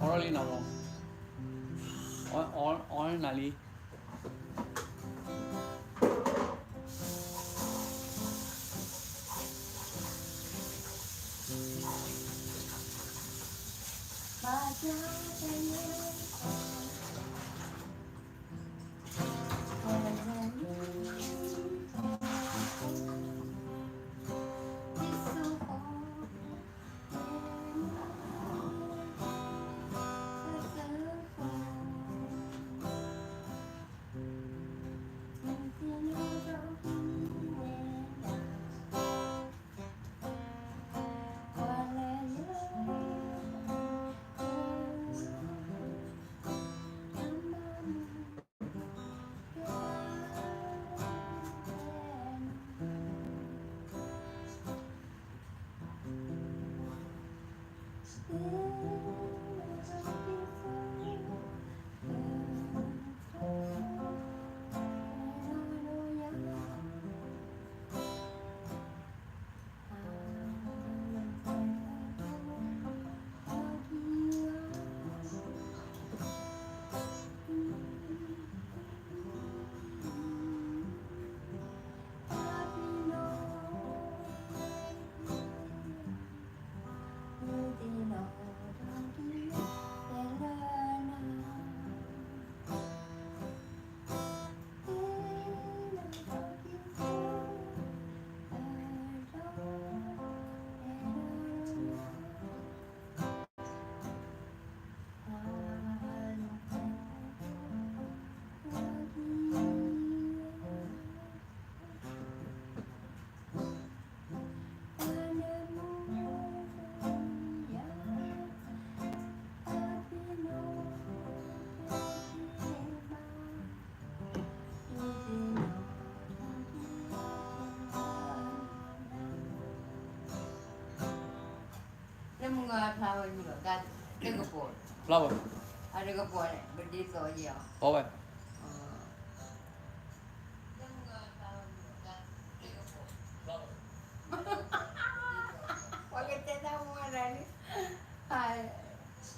orally nào không all nali flower juga kan ada pot. flower Ada pot berdiri tu aja. có vậy Pakai tenda mana ni? Hai,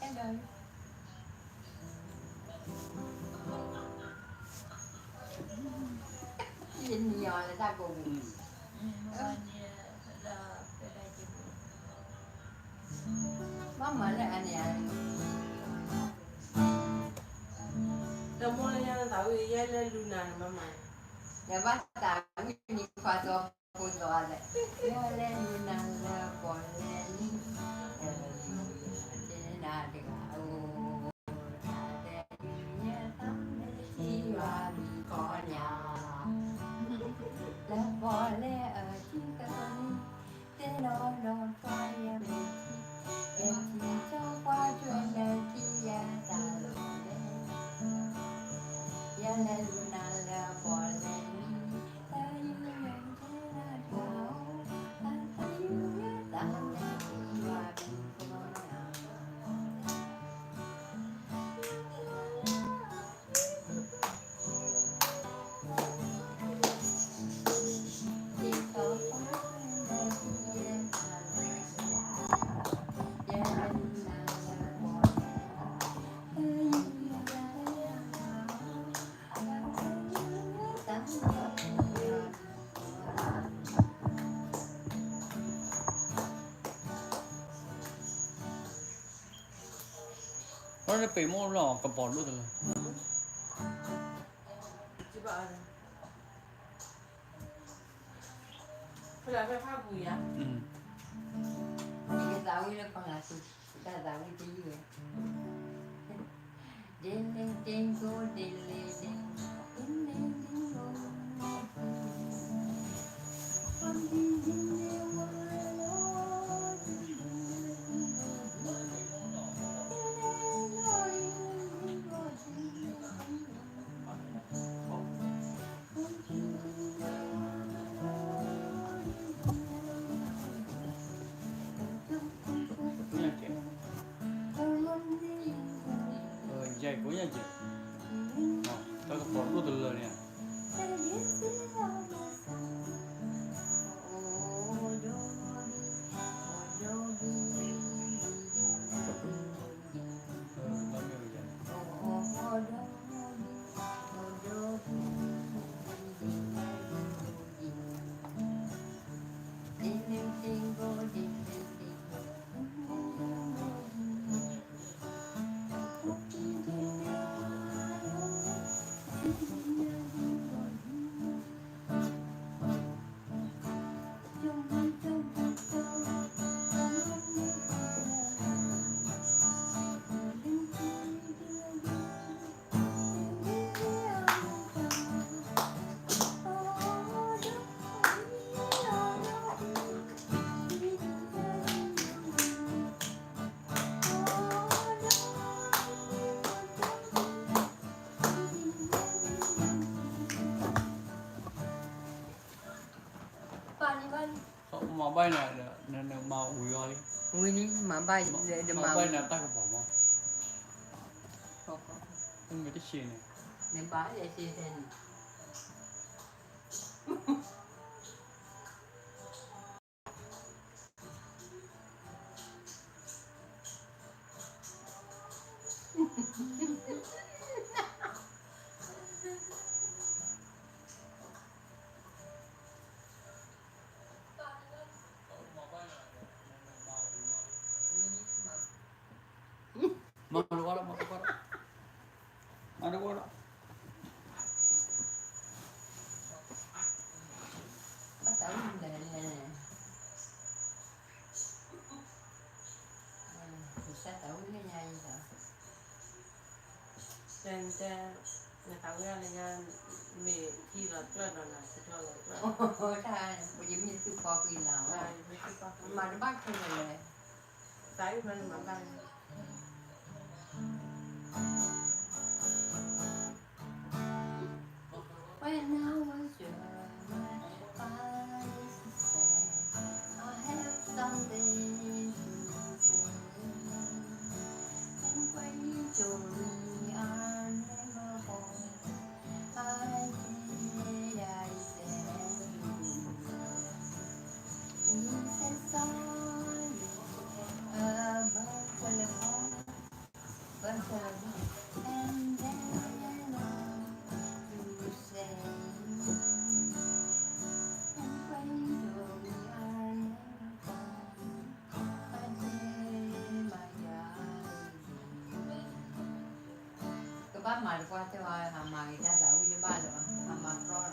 ada. Ini yang ada tak kau. Mama lah ni yang. Semua yang tahu ia lah Luna mama. Ya basta, ini kuasa pun tu ada. Ya le Luna le boleh ni. Cina dengar. Boleh cinta ni, tenor non kaya beti, yang cinta wajah nanti yang tak boleh, yang lalu nala boleh ni, tayu yang tidak tahu, tayu yang tak nanti wabi konya. nó là phải mua lò cầm bọt luôn rồi Coba ada. Berapa apa bu ya? Kita tahu ni pengasuh, kita tahu itu juga. Ding ding ding go ding ding ding ding ding ding go. dạy của nhà chị tao có bọt luôn từ lời nè mà bay này nên mà ủi rồi Ui đi mà bay để mà mà bay này ta có bỏ mà không không biết cái gì này nên bá vậy thì thế mà nó qua đó mà nó qua đó bắt đầu lên nè sẽ tẩu cái nhà gì đó trên nhà tao ra là nhà mẹ khi là cho nó là sẽ cho là ôi ta bây giờ mình cứ qua kỳ nào mà nó bắt cái này tại mình mà bay When I was young, I used to say I have something to say. And when you told me I never fall, I said you said sorry, but telephone, and then you say, and when you told me I never fall, I said my God. Cái bác mà qua cho hàng mà người ta đậu với ba rồi, hàng mà pro rồi.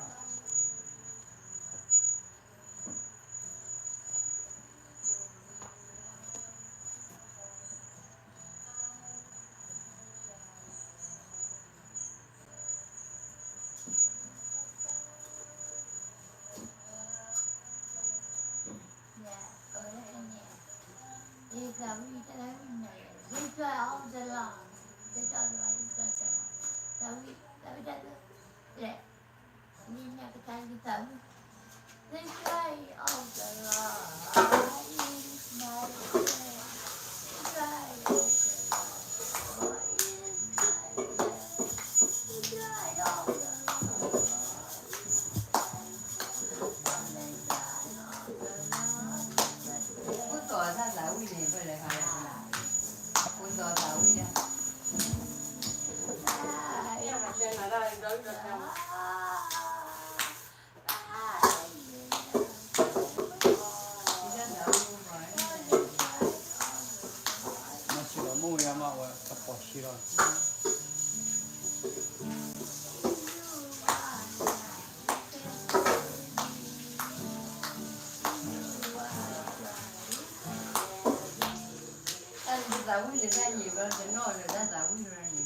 Giáo viên ra nhiều hơn thì nói là ra giáo viên ra nhiều.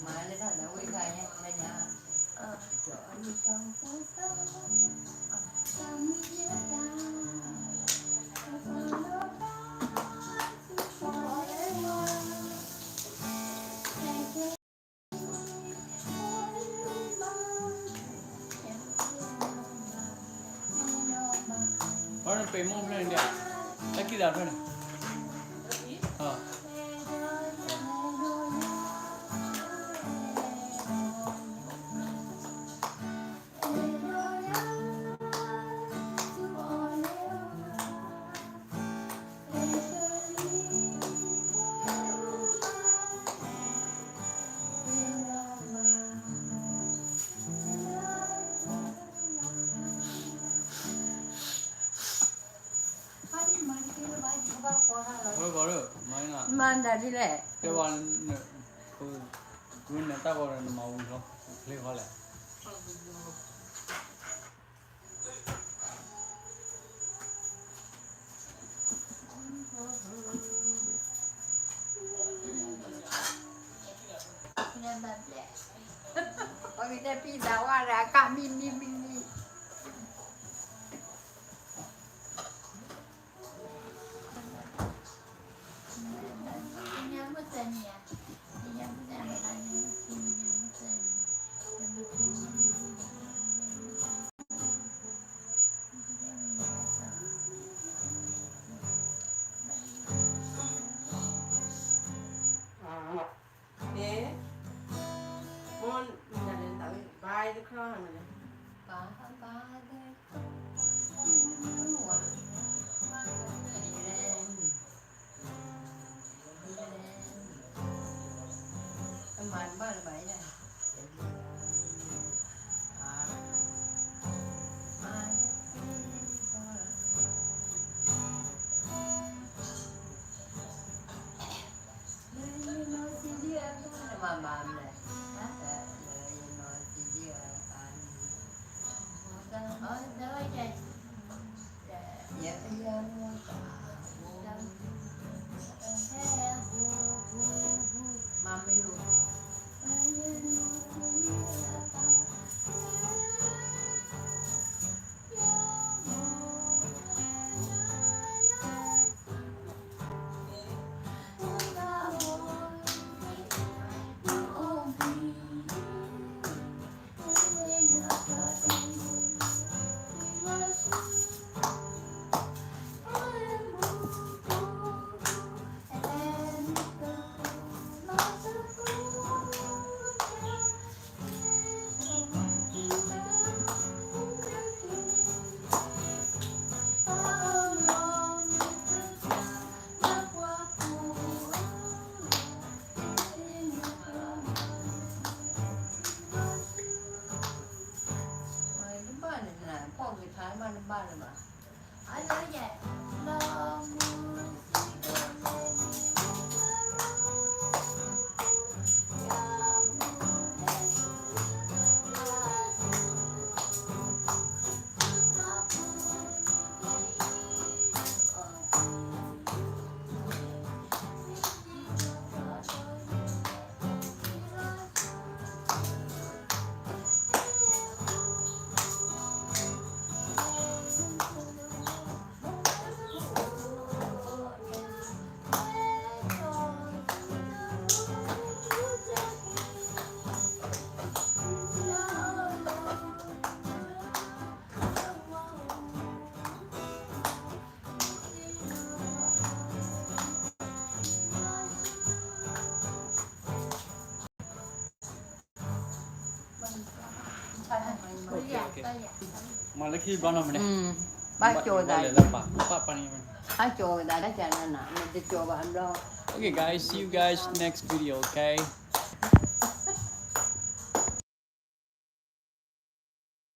Mà lấy ra giáo viên ra nhé, ra nhà. Orang pemom ni dia, tak kira apa ni. Mana đi lẹ. Cái bạn người ta gọi là màu không, lấy hoa lẹ. Pag kita pindah warna kami ni. mà lấy khi bao năm này bác chồi đại pani bác chồi đại đã chả nên nè mìnhจะ chồi vào ăn đâu. Okay guys, see you guys next video, okay?